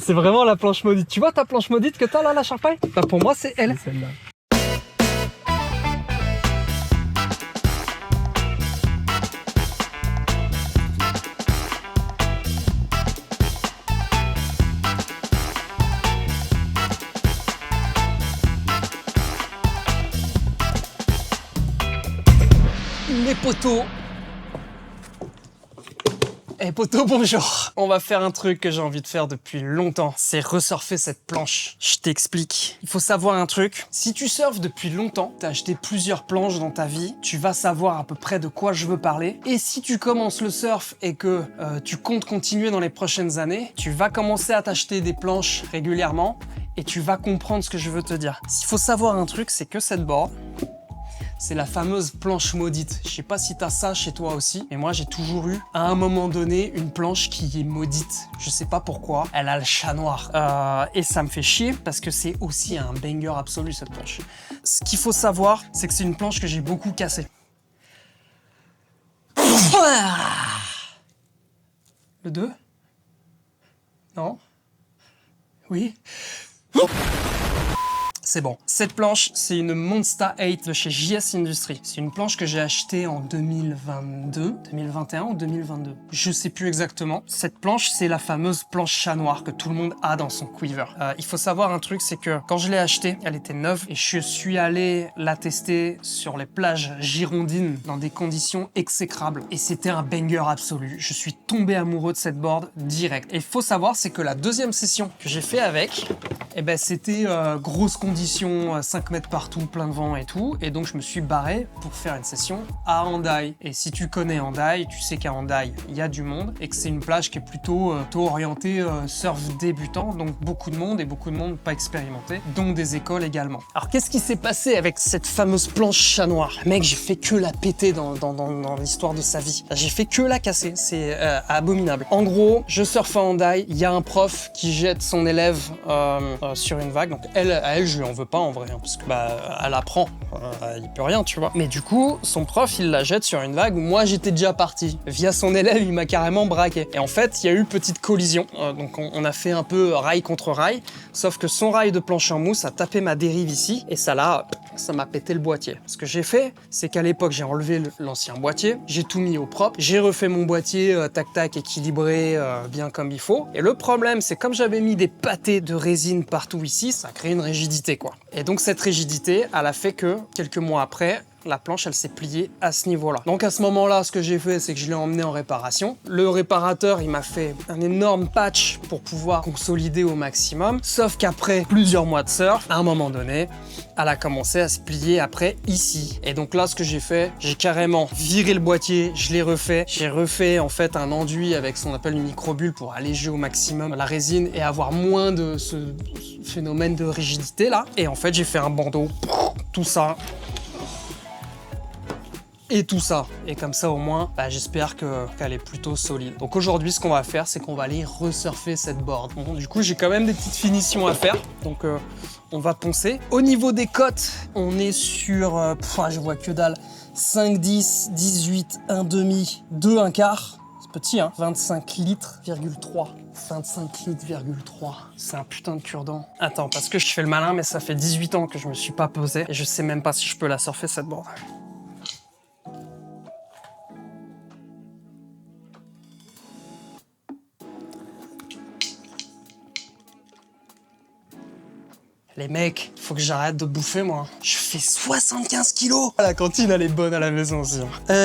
C'est vraiment la planche maudite. Tu vois ta planche maudite que t'as là, la Sharpie? Bah pour moi, c'est elle. Celle-là. Les poteaux. Eh poteau, bonjour. On va faire un truc que j'ai envie de faire depuis longtemps. C'est resurfer cette planche. Je t'explique. Il faut savoir un truc. Si tu surfes depuis longtemps, t'as acheté plusieurs planches dans ta vie, tu vas savoir à peu près de quoi je veux parler. Et si tu commences le surf et que tu comptes continuer dans les prochaines années, tu vas commencer à t'acheter des planches régulièrement et tu vas comprendre ce que je veux te dire. S'il faut savoir un truc, c'est que cette board, c'est la fameuse planche maudite. Je sais pas si t'as ça chez toi aussi, mais moi j'ai toujours eu, à un moment donné, une planche qui est maudite. Je sais pas pourquoi, elle a le chat noir. Et ça me fait chier parce que c'est aussi un banger absolu cette planche. Ce qu'il faut savoir, c'est que c'est une planche que j'ai beaucoup cassée. Le 2 ? Non ? Oui ? C'est bon. Cette planche, c'est une Monster 8 de chez JS Industries. C'est une planche que j'ai achetée en 2022, 2021 ou 2022. Je sais plus exactement. Cette planche, c'est la fameuse planche chat noir que tout le monde a dans son quiver. Il faut savoir un truc, c'est que quand je l'ai achetée, elle était neuve et je suis allé la tester sur les plages girondines dans des conditions exécrables. Et c'était un banger absolu. Je suis tombé amoureux de cette board direct. Et il faut savoir, c'est que la deuxième session que j'ai fait avec, eh ben, c'était grosse condition, 5 mètres partout, plein de vent et tout. Et donc, je me suis barré pour faire une session à Hendaye. Et si tu connais Hendaye, tu sais qu'à Hendaye, il y a du monde et que c'est une plage qui est plutôt orientée surf débutant. Donc, beaucoup de monde et beaucoup de monde pas expérimenté, dont des écoles également. Alors, qu'est-ce qui s'est passé avec cette fameuse planche chat noir? Mec, j'ai fait que la péter dans l'histoire de sa vie. J'ai fait que la casser. C'est abominable. En gros, je surfe à Hendaye. Il y a un prof qui jette son élève sur une vague. Donc, elle, je lui en veux pas en vrai, hein, parce que elle apprend, il peut rien, tu vois. Mais du coup, son prof, il la jette sur une vague où moi j'étais déjà parti. Via son élève, il m'a carrément braqué. Et en fait, il y a eu petite collision. Donc on a fait un peu rail contre rail, sauf que son rail de planche en mousse a tapé ma dérive ici, et ça m'a pété le boîtier. Ce que j'ai fait, c'est qu'à l'époque, j'ai enlevé l'ancien boîtier, j'ai tout mis au propre, j'ai refait mon boîtier tac-tac équilibré bien comme il faut. Et le problème, c'est comme j'avais mis des pâtés de résine partout ici, ça a créé une rigidité, quoi. Et donc cette rigidité, elle a fait que, quelques mois après, la planche, elle s'est pliée à ce niveau-là. Donc à ce moment-là, ce que j'ai fait, c'est que je l'ai emmené en réparation. Le réparateur, il m'a fait un énorme patch pour pouvoir consolider au maximum. Sauf qu'après plusieurs mois de surf, à un moment donné, elle a commencé à se plier après ici. Et donc là, ce que j'ai fait, j'ai carrément viré le boîtier, je l'ai refait. J'ai refait en fait un enduit avec ce qu'on appelle une microbulle pour alléger au maximum la résine et avoir moins de ce phénomène de rigidité là. Et en fait, j'ai fait un bandeau, tout ça. Et tout ça. Et comme ça, au moins, j'espère qu'elle est plutôt solide. Donc aujourd'hui, ce qu'on va faire, c'est qu'on va aller resurfer cette board. Bon, du coup, j'ai quand même des petites finitions à faire. Donc, on va poncer. Au niveau des cotes, on est sur, je vois que dalle, 5, 10, 18, 1 demi, 2, 1 quart. C'est petit, hein. 25 litres,3. 25 litres,3. C'est un putain de cure-dent. Attends, parce que je fais le malin, mais ça fait 18 ans que je me suis pas posé. Et je sais même pas si je peux la surfer, cette board. Les mecs, faut que j'arrête de bouffer, moi. Je fais 75 kilos. La cantine, elle est bonne à la maison aussi.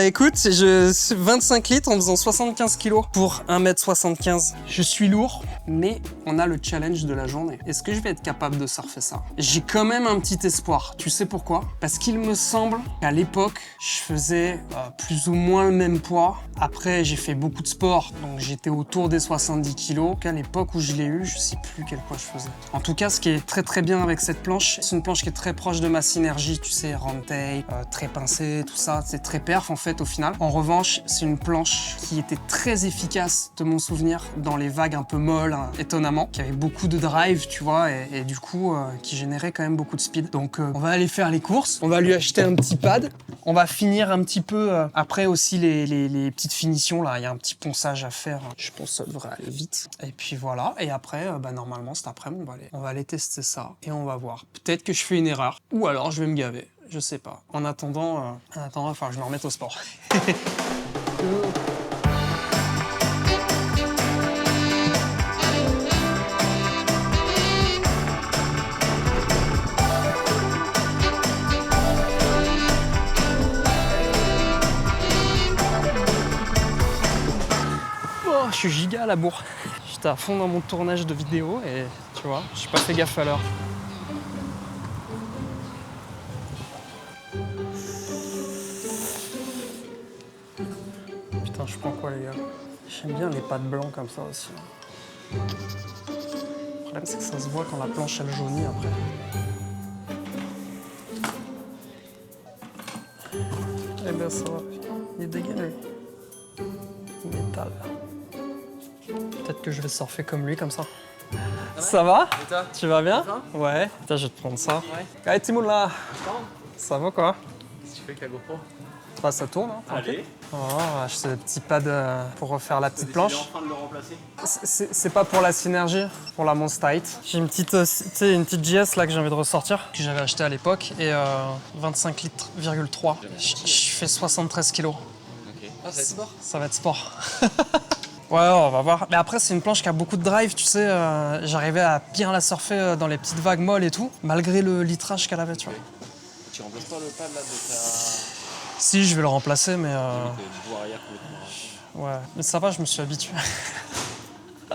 Écoute, 25 litres en faisant 75 kilos pour 1m75. Je suis lourd, mais on a le challenge de la journée. Est-ce que je vais être capable de surfer ça? J'ai quand même un petit espoir. Tu sais pourquoi? Parce qu'il me semble qu'à l'époque, je faisais plus ou moins le même poids. Après, j'ai fait beaucoup de sport, donc j'étais autour des 70 kilos. Qu'à l'époque où je l'ai eu, je sais plus quel poids je faisais. En tout cas, ce qui est très très bien avec cette planche, c'est une planche qui est très proche de ma synergie, tu sais, round tape, très pincée, tout ça, c'est très perf en fait au final. En revanche, c'est une planche qui était très efficace, de mon souvenir, dans les vagues un peu molles, hein, étonnamment, qui avait beaucoup de drive, tu vois, et du coup, qui générait quand même beaucoup de speed. Donc, on va aller faire les courses, on va lui acheter un petit pad, on va finir un petit peu, après aussi les petites finitions, là, il y a un petit ponçage à faire, je pense que ça devrait aller vite. Et puis voilà, et après, normalement, cet après-midi, on va aller tester ça, et on va voir. Peut-être que je fais une erreur, ou alors je vais me gaver, je sais pas. En attendant, il va falloir que je me remette au sport. Oh, je suis giga à la bourre. J'étais à fond dans mon tournage de vidéo et tu vois, j'ai pas fait gaffe à l'heure. Putain, je prends quoi les gars? J'aime bien les pattes blancs comme ça aussi. Le problème c'est que ça se voit quand la planche elle jaunit après. Eh ben ça va, il est dégagé. Métal. Peut-être que je vais surfer comme lui, comme ça. Ça va? Et toi? Tu vas bien? Ouais. Putain, je vais te prendre ça. Ouais. Allez, Timoun là. Ça va quoi? Qu'est-ce que tu fais avec la GoPro? Bah, ça tourne, hein, tranquille. Allez. On va acheter des petits pads pour refaire la petite T'es planche. en train de le remplacer? C'est pas pour la synergie, pour la Monster 8. J'ai une petite, une petite JS là que j'ai envie de ressortir, que j'avais acheté à l'époque, et 25 litres,3. Je fais 73 kilos. Ok. Ah, ça va être sport? Ça va être sport. Ouais, on va voir. Mais après, c'est une planche qui a beaucoup de drive, tu sais. J'arrivais à bien la surfer dans les petites vagues molles et tout, malgré le litrage qu'elle avait, tu vois. Tu remplaces pas le pad là de ta... Si, je vais le remplacer, mais... Du bout arrière complètement. Ouais, mais ça va, je me suis habitué.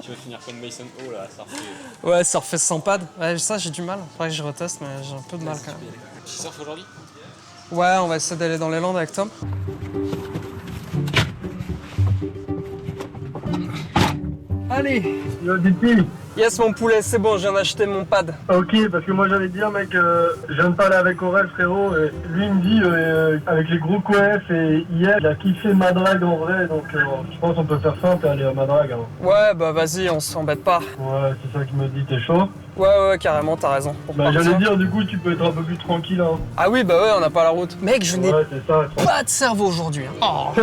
Tu vas finir comme Mason Hall là, ça refait... Ouais, surfer sans pad. Ouais, ça, j'ai du mal. Faudrait que je reteste, mais j'ai un peu de mal quand même. Tu surfes aujourd'hui? Ouais, on va essayer d'aller dans les Landes avec Tom. Allez! Yo Titi. Yes, mon poulet, c'est bon, je viens d'acheter mon pad. Ok, parce que moi j'allais te dire mec, je viens de parler avec Aurel frérot, et lui il me dit avec les gros coefs et hier il a kiffé Madrag en vrai, donc je pense qu'on peut faire simple et aller à Madrag. Hein. Ouais, bah vas-y, on s'embête pas. Ouais, c'est ça qui me dit, t'es chaud? Ouais, carrément, t'as raison. Pour Bah partir. j'allais dire du coup tu peux être un peu plus tranquille hein. Ah oui, bah ouais, on n'a pas la route. Mec, je n'ai Ouais c'est ça. pas de cerveau aujourd'hui. Hein. Oh.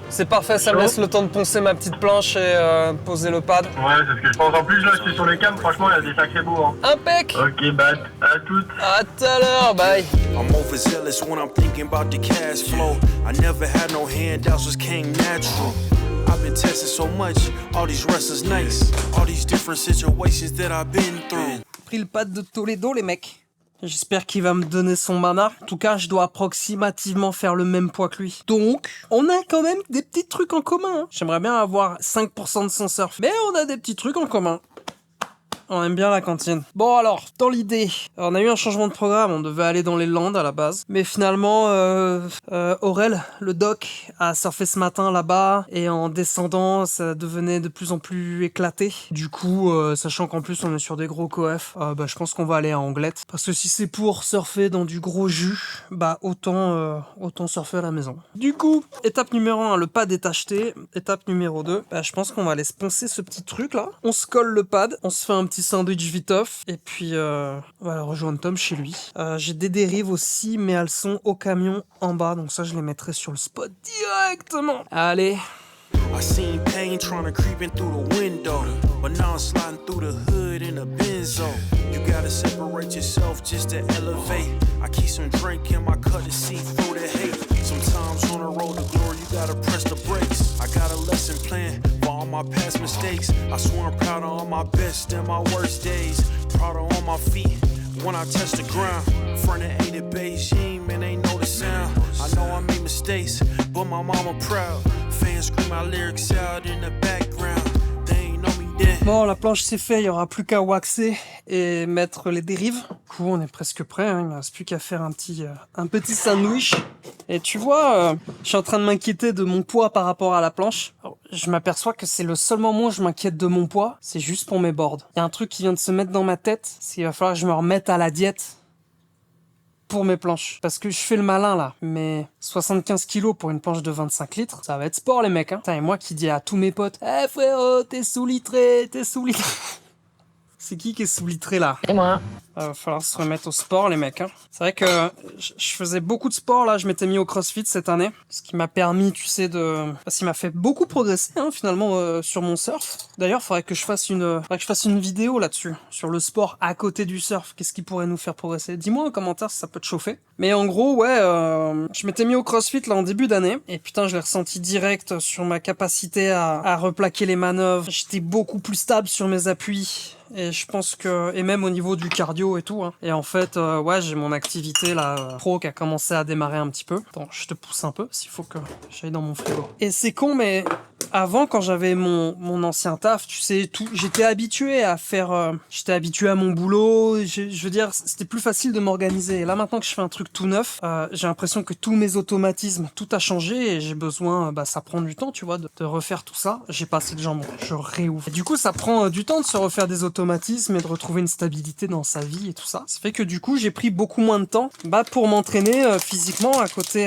C'est parfait, ça me laisse le temps de poncer ma petite planche et poser le pad. Ouais c'est ce que je pense, en plus là je suis sur les cams, franchement il y a des sacrés beaux hein. Impec. Ok bah à toutes. À tout à l'heure, bye. I'm overzealous when I'm thinking about the cash flow. I never had no handouts, just came natural. I've been tested so much, all these restless nights, all these different situations that I've been through. Pris le pad de Toledo, les mecs. J'espère qu'il va me donner son mana. En tout cas, je dois approximativement faire le même poids que lui. Donc, on a quand même des petits trucs en commun. Hein. J'aimerais bien avoir 5% de son surf. Mais on a des petits trucs en commun. On aime bien la cantine. Bon alors, dans l'idée, on a eu un changement de programme, on devait aller dans les Landes à la base. Mais finalement, Aurel, le doc, a surfé ce matin là-bas. Et en descendant, ça devenait de plus en plus éclaté. Du coup, sachant qu'en plus on est sur des gros coefs, je pense qu'on va aller à Anglette. Parce que si c'est pour surfer dans du gros jus, autant surfer à la maison. Du coup, étape numéro 1, le pad est acheté. Étape numéro 2, je pense qu'on va aller se poncer ce petit truc là. On se colle le pad, on se fait un petit sandwich viteuf et puis on va aller rejoindre Tom chez lui. J'ai des dérives aussi, mais elles sont au camion en bas, donc ça je les mettrai sur le spot directement. Allez. I seen pain trying to creep in through the window, but now I'm sliding through the hood in a Benzo. You gotta separate yourself just to elevate. I keep some drink in my cup to see through the hate. Sometimes on the road to glory, you gotta press the brakes. I got a lesson plan for all my past mistakes. I swear I'm proud of all my best and my worst days. Proud of all my feet when I touch the ground. Front of 8 at Beijing, man, they know the sound. I know I made mistakes, but my mama proud. Fans scream my lyrics out in the background. They ain't know me then. Bon, la planche c'est fait, il y aura plus qu'à waxer et mettre les dérives. Du coup, on est presque prêt, hein. Il me reste plus qu'à faire un petit sandwich. Et tu vois, je suis en train de m'inquiéter de mon poids par rapport à la planche. Alors, je m'aperçois que c'est le seul moment où je m'inquiète de mon poids, c'est juste pour mes boards. Il y a un truc qui vient de se mettre dans ma tête, c'est qu'il va falloir que je me remette à la diète. pour mes planches. Parce que je fais le malin là, mais 75 kilos pour une planche de 25 litres, ça va être sport les mecs. Hein. Putain, et moi qui dis à tous mes potes, eh frérot, t'es sous-litré, t'es sous-litré. C'est qui est sous-litré là? Et moi. Va falloir se remettre au sport les mecs. Hein. C'est vrai que je faisais beaucoup de sport là, je m'étais mis au CrossFit cette année. Ce qui m'a permis, tu sais, parce qu'il m'a fait beaucoup progresser hein, finalement sur mon surf. D'ailleurs, faudrait que je fasse une vidéo là-dessus, sur le sport à côté du surf. Qu'est-ce qui pourrait nous faire progresser? Dis-moi en commentaire si ça peut te chauffer. Mais en gros, ouais, je m'étais mis au CrossFit là en début d'année. Et putain, je l'ai ressenti direct sur ma capacité à replaquer les manœuvres. J'étais beaucoup plus stable sur mes appuis. Et je pense que, et même au niveau du cardio et tout, hein. Et en fait, ouais, j'ai mon activité là, pro qui a commencé à démarrer un petit peu. Attends, je te pousse un peu, s'il faut que j'aille dans mon frigo. Et c'est con, mais avant, quand j'avais mon ancien taf, tu sais, tout, j'étais habitué à faire, j'étais habitué à mon boulot, je veux dire, c'était plus facile de m'organiser. Et là, maintenant que je fais un truc tout neuf, j'ai l'impression que tous mes automatismes, tout a changé et j'ai besoin, ça prend du temps, tu vois, de refaire tout ça. J'ai pas assez de jambes, je réouvre. Et du coup, ça prend du temps de se refaire des automatismes et de retrouver une stabilité dans sa vie et tout ça. Ça fait que du coup, j'ai pris beaucoup moins de temps, pour m'entraîner physiquement à côté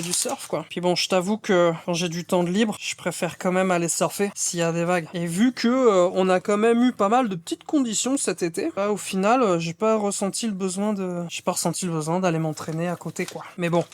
du surf, quoi. Puis bon, je t'avoue que quand j'ai du temps de libre, je préfère quand même aller surfer s'il y a des vagues. Et vu que on a quand même eu pas mal de petites conditions cet été, au final, j'ai pas ressenti le besoin d'aller m'entraîner à côté, quoi. Mais bon,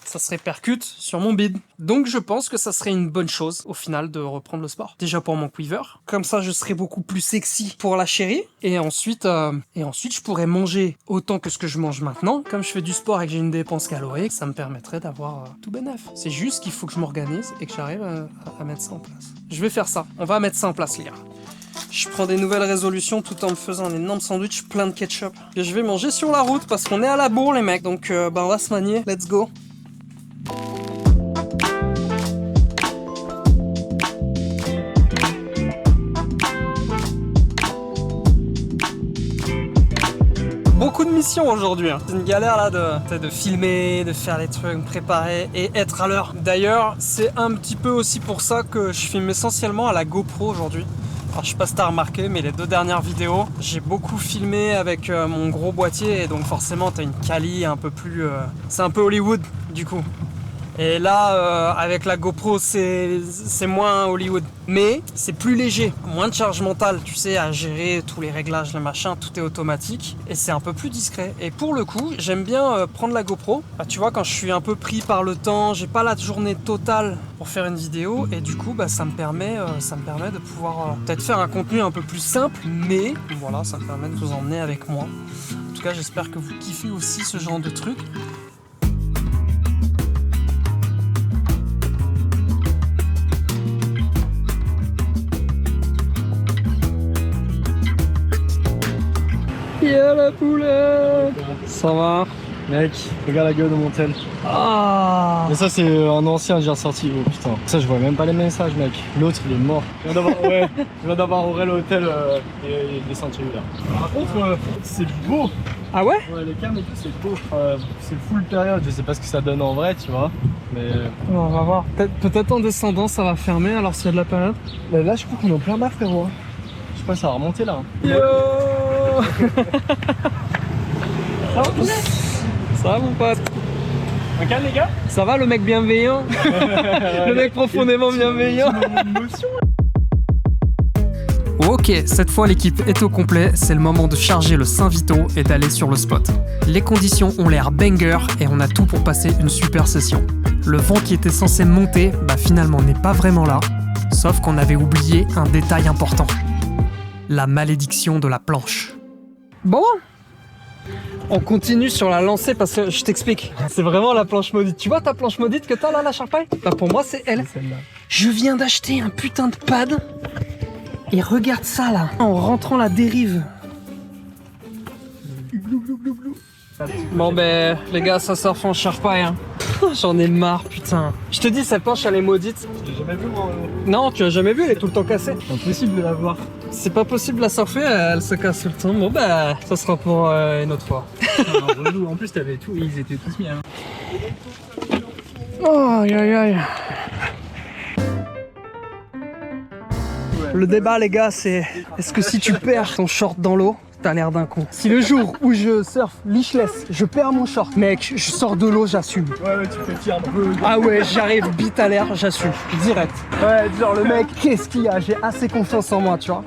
ça se répercute sur mon bide. Donc je pense que ça serait une bonne chose au final de reprendre le sport. Déjà pour mon quiver, comme ça je serais beaucoup plus sexy pour la chérie. Et ensuite je pourrais manger autant que ce que je mange maintenant. Comme je fais du sport et que j'ai une dépense calorique, ça me permettrait d'avoir tout bénef. C'est juste qu'il faut que je m'organise et que j'arrive à mettre ça en place. Je vais faire ça. On va mettre ça en place les gars. Je prends des nouvelles résolutions tout en me faisant un énorme sandwich plein de ketchup. Que je vais manger sur la route parce qu'on est à la bourre les mecs. Donc on va se manier. Let's go. Beaucoup de missions aujourd'hui, hein. C'est une galère là de filmer, de faire les trucs, me préparer et être à l'heure. D'ailleurs, c'est un petit peu aussi pour ça que je filme essentiellement à la GoPro aujourd'hui. Alors je sais pas si t'as remarqué, mais les 2 dernières vidéos, j'ai beaucoup filmé avec mon gros boîtier et donc forcément t'as une quali un peu plus... c'est un peu Hollywood du coup. Et là, avec la GoPro, c'est moins Hollywood. Mais c'est plus léger, moins de charge mentale, tu sais, à gérer tous les réglages, les machins, tout est automatique. Et c'est un peu plus discret. Et pour le coup, j'aime bien prendre la GoPro. Tu vois, quand je suis un peu pris par le temps, j'ai pas la journée totale pour faire une vidéo. Et du coup, ça me permet de pouvoir peut-être faire un contenu un peu plus simple. Mais voilà, ça me permet de vous emmener avec moi. En tout cas, j'espère que vous kiffez aussi ce genre de truc. Yeah la poule. Ça va? Mec, regarde la gueule de mon tel. Ah. Mais ça c'est un ancien que j'ai ressorti, oh putain. Ça je vois même pas les messages mec. L'autre il est mort. Je viens d'avoir Aurel au hôtel et descendu là. Par contre c'est beau. Ah ouais? Ouais les cams et tout c'est beau. C'est full période, je sais pas ce que ça donne en vrai tu vois. Mais on va voir. Peut-être en descendant ça va fermer alors s'il y a de la période. Mais là je crois qu'on est en plein mar frérot. Je sais pas ça va remonter là. Yo. Ça va mon pote? Un calme les gars? Ça va le mec bienveillant? Le mec profondément bienveillant. Ok, cette fois l'équipe est au complet, c'est le moment de charger le Saint-Vito et d'aller sur le spot. Les conditions ont l'air banger et on a tout pour passer une super session. Le vent qui était censé monter, finalement n'est pas vraiment là, sauf qu'on avait oublié un détail important. La malédiction de la planche. Bon, on continue sur la lancée parce que je t'explique. C'est vraiment la planche maudite. Tu vois ta planche maudite que t'as là, la Sharpie? Pour moi, c'est elle. Celle-là. Je viens d'acheter un putain de pad. Et regarde ça là, en rentrant la dérive. Bon les gars, ça surfe en Sharpie hein. J'en ai marre putain. Je te dis, cette planche elle est maudite. Je l'ai jamais vu moi. Non, tu l'as jamais vu, elle est tout le temps cassée. Impossible de la voir. C'est pas possible de la surfer, elle se casse tout le temps. Bon ça sera pour une autre fois. En plus t'avais tout, ils étaient tous mis hein. Oh aïe aïe aïe. Ouais, Le débat, les gars, c'est est-ce que si tu perds ton short dans l'eau, t'as l'air d'un con. Si le jour où je surfe leashless, je perds mon short, mec, je sors de l'eau, j'assume. Ouais, tu fais tir un peu. Ah ouais, j'arrive bite à l'air, j'assume. Direct. Ouais, genre le mec, qu'est-ce qu'il y a? J'ai assez confiance en moi, tu vois.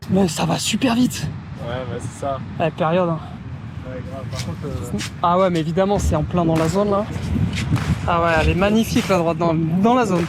Mais ça va super vite. Ouais, bah c'est ça. Ouais, période. Hein. Ouais, grave. Par contre, Ah ouais, mais évidemment, c'est en plein dans la zone là. Ah ouais, elle est magnifique la droite dans la zone.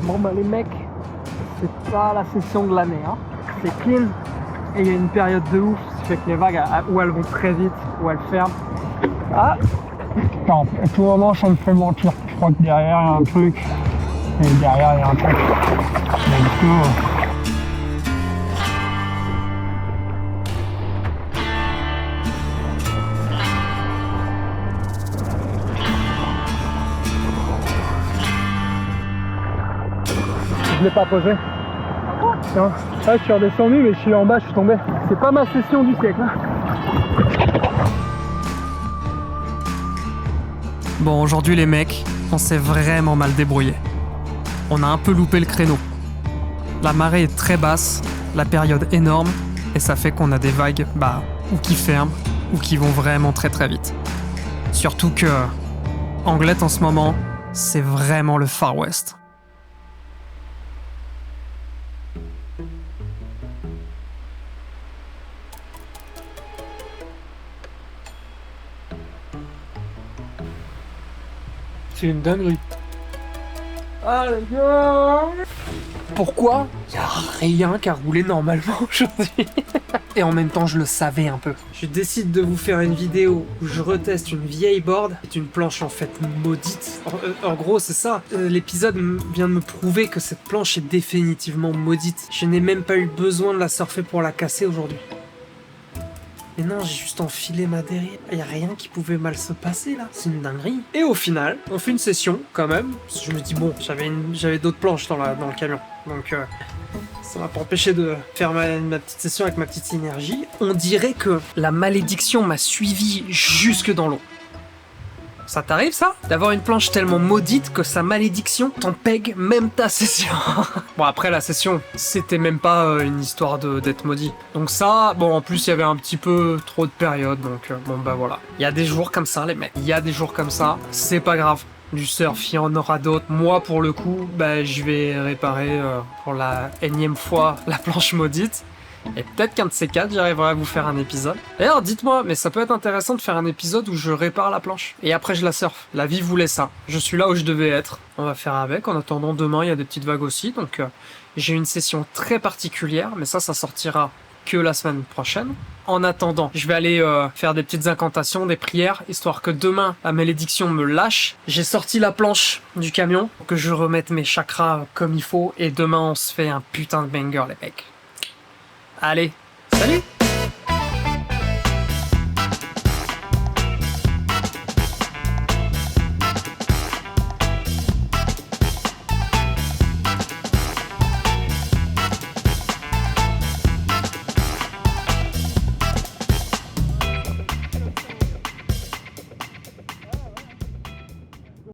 Bon bah les mecs, c'est pas la session de l'année, hein. C'est clean et il y a une période de ouf, ce qui fait que les vagues, où elles vont très vite, où elles ferment. Ah non, à tout moment je me fais mentir, je crois que derrière il y a un truc, et derrière il y a un truc. Donc, du coup, je l'ai pas posé. Tiens, là je suis redescendu mais je suis en bas, je suis tombé. C'est pas ma session du siècle. Hein. Bon, aujourd'hui les mecs, on s'est vraiment mal débrouillé. On a un peu loupé le créneau. La marée est très basse, la période énorme, et ça fait qu'on a des vagues, ou qui ferment, ou qui vont vraiment très très vite. Surtout que Anglette en ce moment, c'est vraiment le Far West. C'est une dinguerie. Ah les gars! Pourquoi? Y a rien qu'à rouler normalement aujourd'hui. Et en même temps, je le savais un peu. Je décide de vous faire une vidéo où je reteste une vieille board. C'est une planche en fait maudite. En gros, c'est ça. L'épisode vient de me prouver que cette planche est définitivement maudite. Je n'ai même pas eu besoin de la surfer pour la casser aujourd'hui. Mais non, j'ai juste enfilé ma dérive. Y a rien qui pouvait mal se passer là. C'est une dinguerie. Et au final, on fait une session quand même. Je me dis bon, j'avais d'autres planches dans le camion. Donc ça m'a pas empêché de faire ma petite session avec ma petite synergie. On dirait que la malédiction m'a suivi jusque dans l'eau. Ça t'arrive ça? D'avoir une planche tellement maudite que sa malédiction t'empègue même ta session. Bon après la session, c'était même pas une histoire d'être maudit. Donc ça, bon en plus il y avait un petit peu trop de périodes, donc bon bah voilà. Il y a des jours comme ça les mecs, il y a des jours comme ça, c'est pas grave. Du surf, il y en aura d'autres. Moi pour le coup, je vais réparer pour la énième fois la planche maudite. Et peut-être qu'un de ces quatre, j'arriverai à vous faire un épisode. D'ailleurs, dites-moi, mais ça peut être intéressant de faire un épisode où je répare la planche. Et après, je la surfe. La vie voulait ça. Je suis là où je devais être. On va faire avec. En attendant, demain, il y a des petites vagues aussi. Donc, j'ai une session très particulière. Mais ça sortira que la semaine prochaine. En attendant, je vais aller faire des petites incantations, des prières, histoire que demain, la malédiction me lâche. J'ai sorti la planche du camion pour que je remette mes chakras comme il faut. Et demain, on se fait un putain de banger, les mecs. Allez, salut!